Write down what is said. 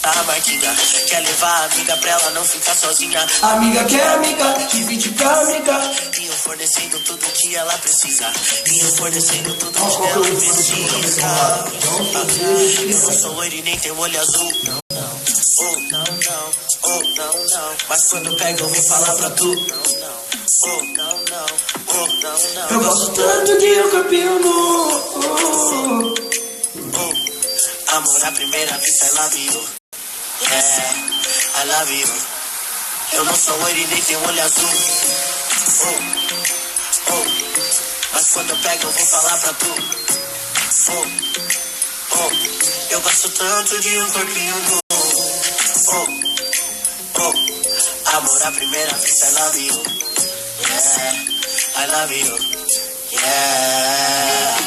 a Marquinha. Quer levar a amiga pra ela não ficar sozinha. Amiga que é amiga, divide pra amiga. E eu fornecendo tudo que ela precisa. E eu fornecendo tudo que ela precisa. Eu não sou loiro e nem tenho olho azul. Oh, não, não, oh, não, não. Mas quando pega eu vou falar pra tu. Oh, não, não, oh, não, não. Eu gosto tanto de um corpinho nu. Oh, amor à primeira vista, I love you. Yeah, I love you. Eu não sou loiro e nem tenho olho azul. Oh, oh. Mas quando eu pego eu vou falar pra tu. Oh, oh. Eu gosto tanto de um corpinho nu. Oh, oh. Amor à primeira vista, I love you. Yeah, I love you. Yeah.